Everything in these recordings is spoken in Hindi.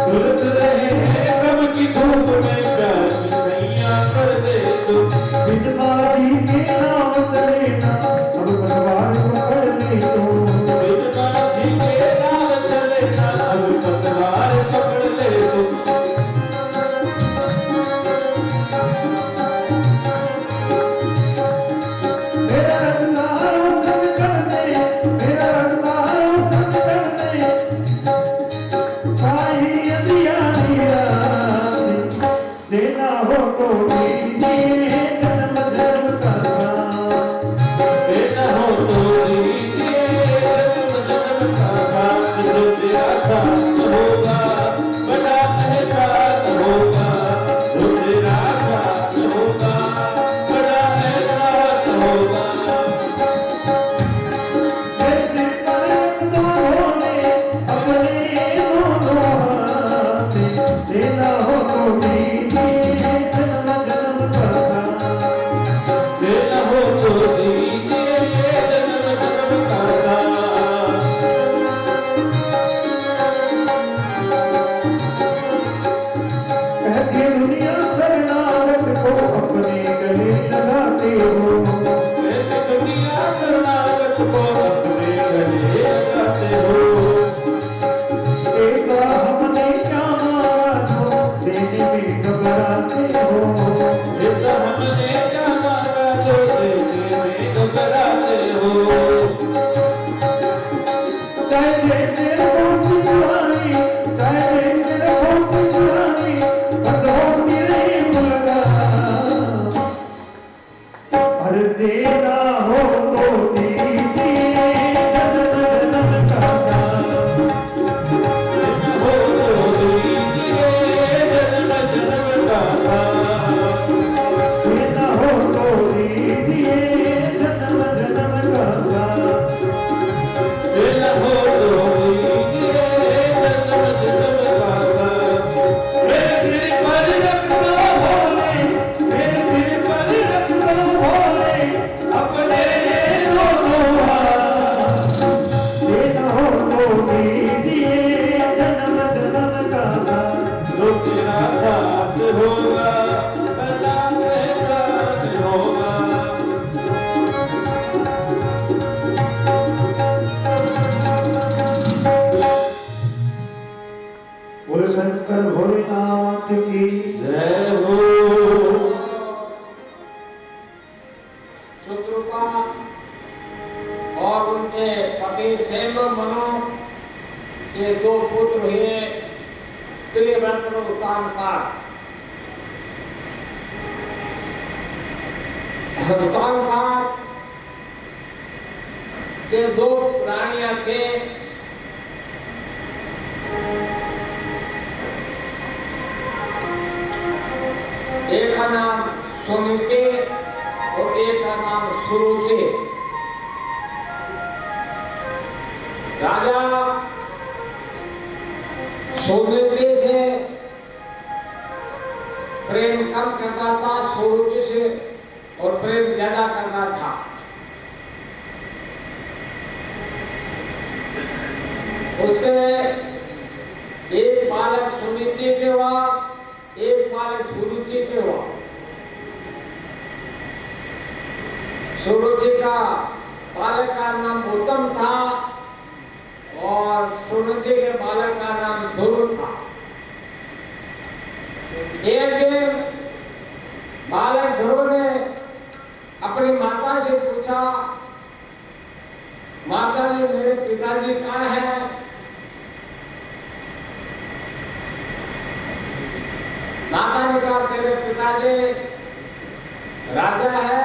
झुलस रहे हैं कब की धूप में प्यार की सैया कर दे तू। बिजबाजी के नाम चलेना अब पतवार पकड़ ले तो। बिजबाजी के नाम चलेना अब पतवार पकड़ ले तू। मेरा रंगा रंग करने, मेरा रंगा रंग करने, साई अंधियारी रात देना हो तो दीजिए जन्म जन्म का साथ। देना हो तो दीजिए जन्म जन्म का साथ। जो तेरा साथ होगा बड़ा एहसास होगा। जो तेरा साथ होगा बड़ा एहसास होगा। जैसे पर दोनों अपने दोनों हाथ देना हो तो दीजिए जन्म जन्म का साथ। देना हो तो दीजिए जन्म जन्म का साथ। कहती दुनिया शरणागत को अपने गले लगाते हो। कहती दुनिया शरणागत को अपने गले लगाते हो। ऐसा हमने क्या मांगा जो देने में घबराते हो। ऐसा हमने क्या मांगा जो देने में घबराते हो। चाहे जैसे रहो तुम्हारी, चाहे जैसे रहो तुम्हारी, बस होती रही मुलाकात। अरे देना हो तो दीजिए जन्म जन्म का साथ। देना हो तो दीजिए जन्म जन्म का साथ। देना हो तो दीजिए जन्म जन्म का साथ। देना हो तो दीजिए जन्म जन्म का साथ। मेरे सिर पर रख दो भोले, मेरे सिर पर रख दो भोले, अपने ये दोनों हाथ। देना हो तो दीजिए जन्म जन्म का साथ। जो तेरा साथ होगा बड़ा एहसास होगा। बोले शंकर भोलेनाथ की जय हो। शत्रुपा और उनके पति सेन मनु के दो पुत्र हुए त्रिवंत उत्तानपाद। उत्तानपाद के दो रानियां थे। एक का नाम सुनीति और एक का नाम सुरुचि। राजा सुनीति से प्रेम कम करता था, सुरुचि से और प्रेम ज्यादा करता था। उसके एक बालक सुनीति के हुआ, एक बालक सुरुचि के हुआ। सुरुचि का बालक का नाम उत्तम था और सुनीति के बालक का नाम ध्रुव था। एक दिन बालक ध्रुव ने अपनी माता से पूछा, माता जी मेरे पिताजी कहाँ हैं? माता ने कहा तेरे पिताजी राजा है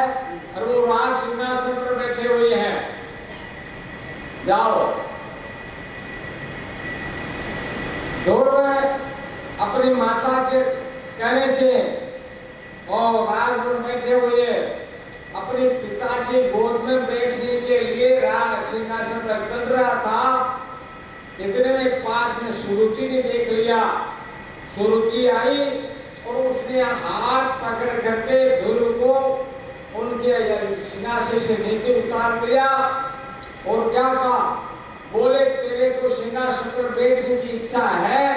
और वो राज सिंहासन पर बैठे हुए हैं, जाओ। ध्रुव अपनी माता के कहने से और राज पर बैठे हुए अपने पिता के गोद में बैठने के लिए राज सिंहासन पर चल रहा था। इतने में पास में सुरुचि ने देख लिया। सुरुचि आई और उसने हाथ पकड़ करके ध्रुव को उनके सिंहासन से नीचे उतार दिया और क्या कहा, बोले तेरे को सिंहासन पर बैठने की इच्छा है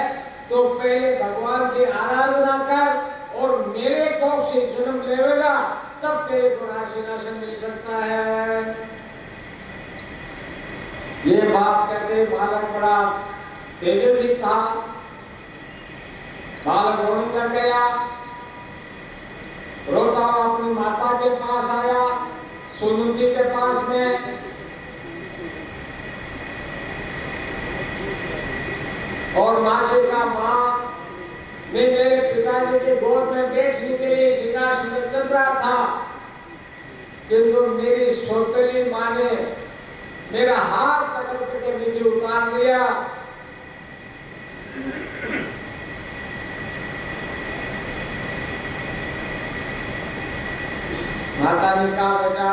तो तो पहले भगवान की आराधना कर और मेरे कोख से जन्म लेगा, तब तेरे को राज सिंहासन मिल सकता है। ये बात कहते बालक बड़ा तेजस्वी था। बालक रोने लग गया, रोता हुआ अपनी माता के पास आया, सुनीति के पास में। और मां से कहा, मां, मैं मेरे पिताजी के गोद में बैठने के लिए सिंहासन में चल रहा था, किंतु मेरी सौतेली मां ने मेरा हाथ पकड़ के नीचे उतार दिया। माता ने कहा, बेटा,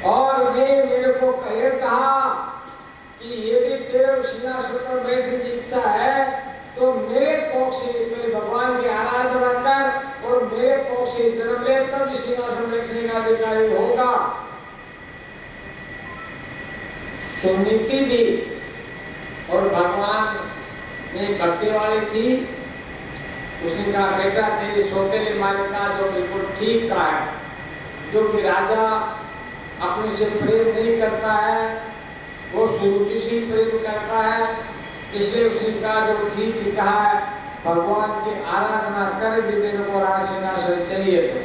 और मेरे को कहा कि यदि तेरे सिंहासन पर बैठने की इच्छा है तो मेरे कोख से मेरे भगवान की आराधना कर और मेरे कोख से जन्म ले, तब सिंहासन बैठने का अधिकारी होगा। सुनीति भी और भगवान में भक्ति वाली थी। उसने कहा, बेटा, तेरी सौतेली मां ने कहा जो बिल्कुल ठीक कहा है, जो कि राजा अपने से प्रेम नहीं करता है, वो सुनीति से प्रेम करता है, इसलिए उसने कहा जो ठीक ही कहा है, भगवान की आराधना कर भी तेरे को राज सिंहासन चाहिए थे।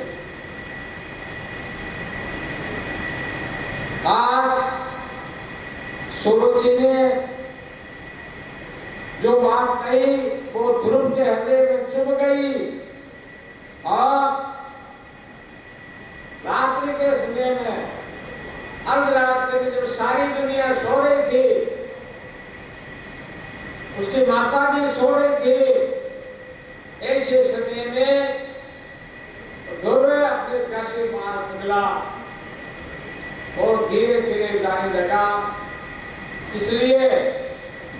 आज सुरुचि ने जो बात कही वो ध्रुव के हृदय में चुभ गई। और रात्रि के समय में, अर्धरात्रि में, जब सारी दुनिया सो रही थी, उसकी माता भी सो रही थी, ऐसे समय में ध्रुव अपने घर से बाहर निकला और धीरे धीरे जाने लगा, इसलिए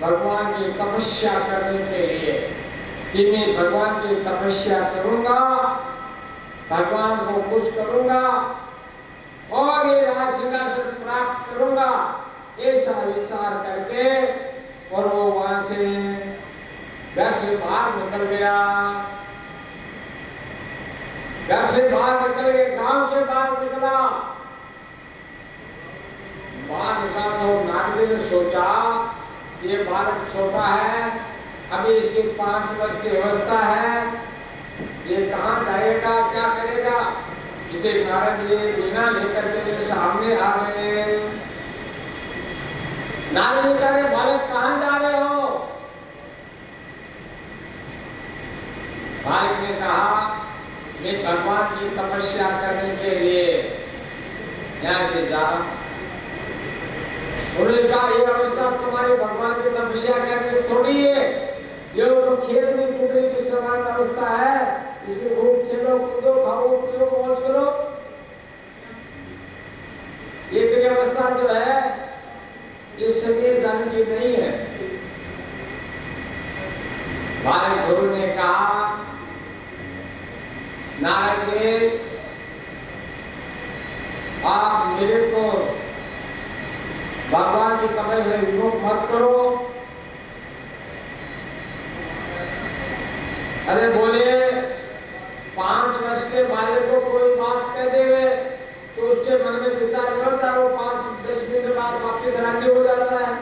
भगवान की तपस्या करने के लिए कि मैं भगवान की तपस्या करूंगा, भगवान को खुश करूंगा और ये राज सिंहासन प्राप्त करूंगा, ऐसा विचार करके और वो वहां से घर से बाहर निकल गया। घर से बाहर निकल गए, गांव से बाहर निकला। बाहर निकला तो नारद ने सोचा, ये बालक छोटा है, अभी इसकी 5 वर्ष की अवस्था है, ये कहाँ जाएगा, क्या करेगा। इसलिए नारद जी बिना लेकर के मेरे सामने आ गए। नारद जी कह रहे, बालक कहाँ जा रहे हो? बालक ने कहा, मैं भगवान की तपस्या करने के लिए यहाँ से जा। उन्होंने कहा, ये अवस्था तुम्हारे भगवान की तपस्या करने थोड़ी है, ये तो खेत में कूदने की समान अवस्था है, इसमें खूब खेलो कूदो, खाओ पियो मौज करो। ये तेरी अवस्था जो है ये शरीर धन की नहीं है। हमारे गुरु ने कहा, नारद जी, आप मेरे को भगवान की तपस्या से विमुख मत करो। अरे बोले, 5 वर्ष के बालक को कोई बात कह देवे तो उसके मन में विचार करता, वो 5-10 मिनट बाद वापस राजी हो जाता है।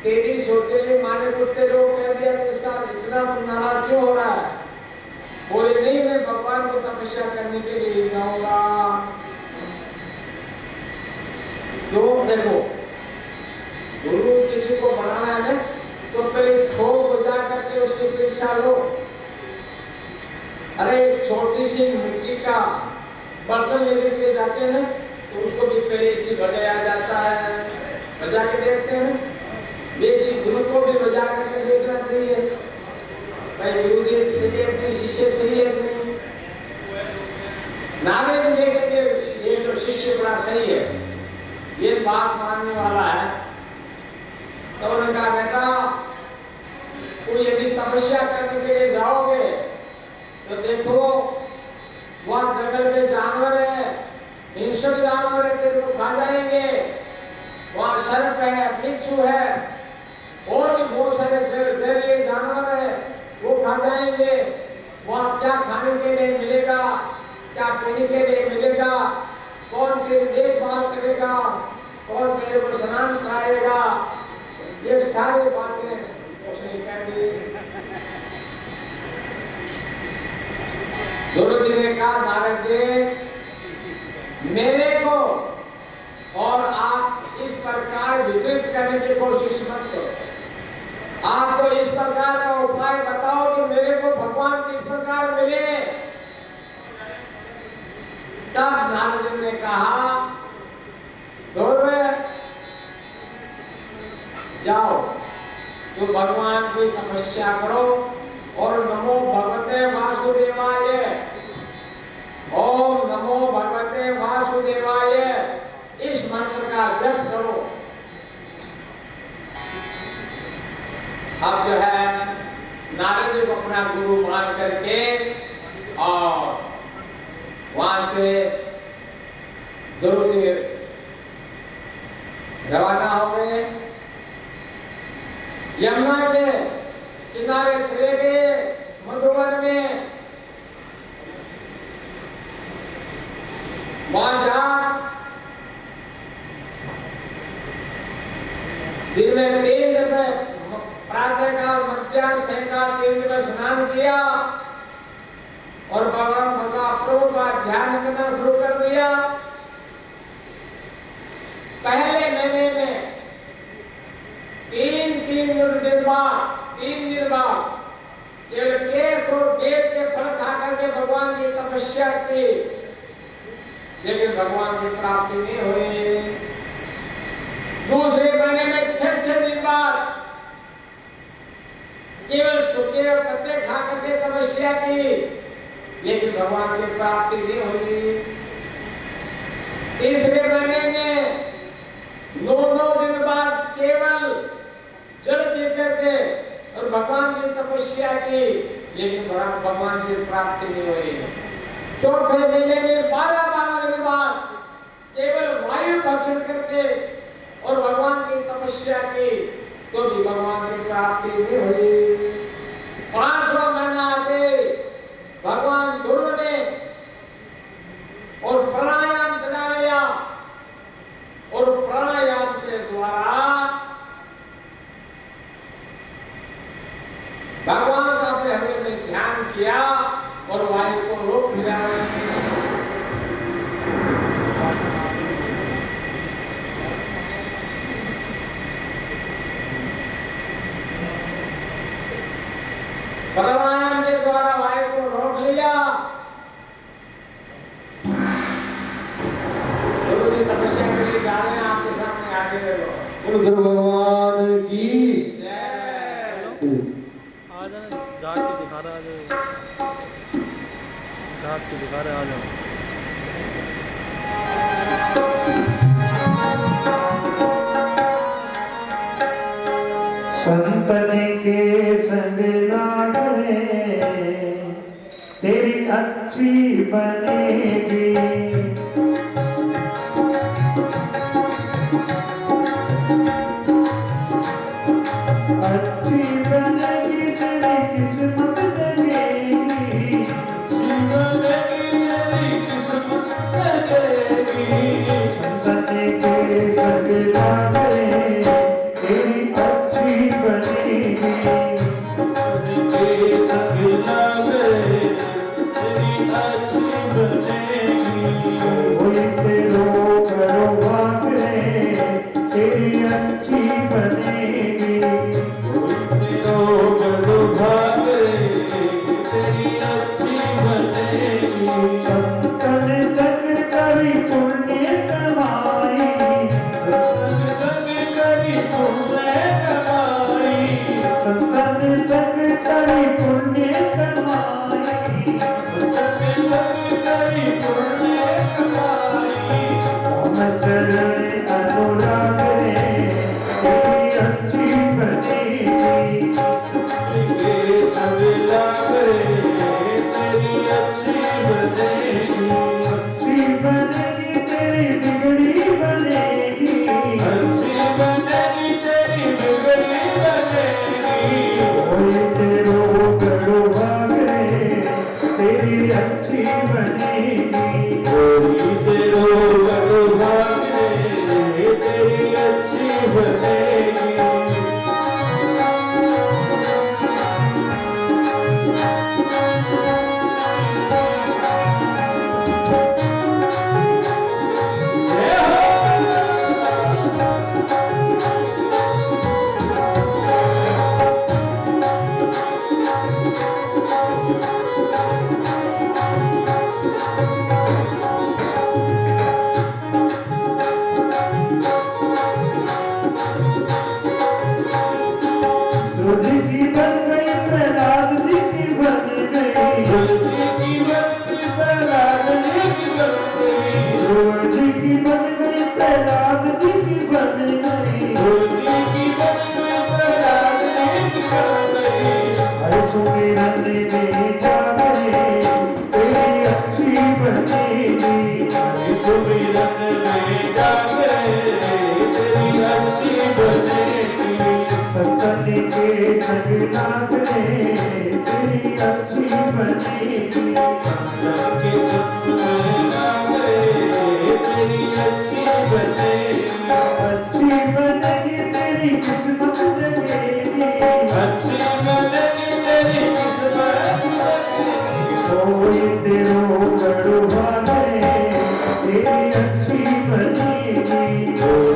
तेरी सौतेली माँ ने कुछ तेरे को कह दिया तो इसका इतना नाराज क्यों हो रहा है? बोले, नहीं, मैं भगवान को तपस्या करने के लिए जाऊंगा। तो देखो, गुरु किसी को बनाना है ना, तो पहले ठोक बजा करके उसकी परीक्षा लो। अरे छोटी सी मिट्टी का बर्तन लेने के लिए जाते हैं तो उसको भी पहले इसी बजाया जाता है, बजा के देखते हैं। देसी गुरु को भी बजा करके देखना चाहिए, भाई गुरु जी सही है नहीं, शिष्य सही है नहीं। नारे में देखेंगे ये तो शिष्य बड़ा सही है, ये बात मानने वाला है। तो उन्होंने कहा, बेटा, कोई यदि तपस्या करने के लिए जाओगे तो देखो वहां जंगल के जानवर है, हिंसक जानवर है, तेरे को खा जाएंगे। वहां सर्प है, बिच्छू है और भी बहुत सारे जहरीले जानवर लिए मिलेगा, क्या पीने के लिए मिलेगा, कौन तेरी देखभाल करेगा, कौन तेरे को स्नान कराएगा, ये सारी बातें उसने कह दी। गुरु जी ने कहा, नारद जी मेरे को और आप इस प्रकार विचलित करने की कोशिश मत करो। आप तो इस प्रकार का उपाय बताओ कि मेरे को भगवान किस प्रकार मिले। तब नारद जी ने कहा, ध्रुव जाओ, तो भगवान की तपस्या करो और नमो भगवते वासुदेवाय, ओम नमो भगवते वासुदेवाय इस मंत्र का जप करो। अब जो है नारद जी को अपना गुरु मान करके और वहां से ध्रुव जी रवाना हो गए, यमुना के किनारे चले गए मधुवन में। वहां जा दिन में 3 दिन में प्रातःकाल, मध्याह्न, सायंकाल 3 दिन में स्नान किया और भगवान प्रभु का ध्यान करना शुरू कर दिया। पहले महीने में 3 दिन बाद केवल केस और बेर के फल खा करके भगवान की तपस्या की, लेकिन भगवान की प्राप्ति नहीं हुई। दूसरे महीने में 6 दिन बाद केवल सूखे पत्ते खा करके तपस्या की, लेकिन भगवान की प्राप्ति नहीं हुई। तीसरे महीने में 9 दिन बाद केवल जल पी करके और भगवान की तपस्या की, लेकिन भगवान की प्राप्ति नहीं हुई। चौथे महीने में 12 दिन बाद केवल वायु भक्षण करके और भगवान की तपस्या की, तो भी भगवान की प्राप्ति नहीं हुई। 5वां महीना आते भगवान ध्रुव ने और प्राणायाम चला लिया और प्राणायाम के द्वारा भगवान का अपने हृदय में ध्यान किया और वायु को रोक लिया। प्राणायाम के द्वारा वायु को रोक लिया। गुरु जी तपस्या के लिए जा रहे हैं, आपके सामने आगे देखो। गुरु भगवान की झाँक के दिखा रहा है, झाँक के दिखा रहा है, आ जाओ। संतन के संग लाडले तेरी अच्छी बनेगी, अच्छी बनेगी तेरी किस्मत जगेगी, संतन के संग लाडले तेरी अच्छी बनेगी, संग लागे तेरी अच्छी बनेगी। अच्छी बनेगी। कोई तेरो भाग रे तेरी अच्छी बनेगी। तुझी की बन गई प्रहलाद जी की बन गई। तुलसी की बत्ती प्रहलाद जी की बन गई। तुलसी की बन गई प्रहलाद जी की बन गई। तुलसी की बन गई प्रहलाद जी की बन गई। हर सुमिरन में जागे तेरी अच्छी बनेगी। सुमिरन में जागे तेरी अच्छी बनेगी। सत्संग के संग नाचने तेरी अच्छी बनेगी। सबके सुख में जागे तेरी अच्छी बनेगी। अच्छी बनेगी तेरी किस्मत जगेगी। अच्छी बनेगी तेरी किस्मत बनेगी। कोई तेरो बड़ुआ है तेरी अच्छी बनेगी।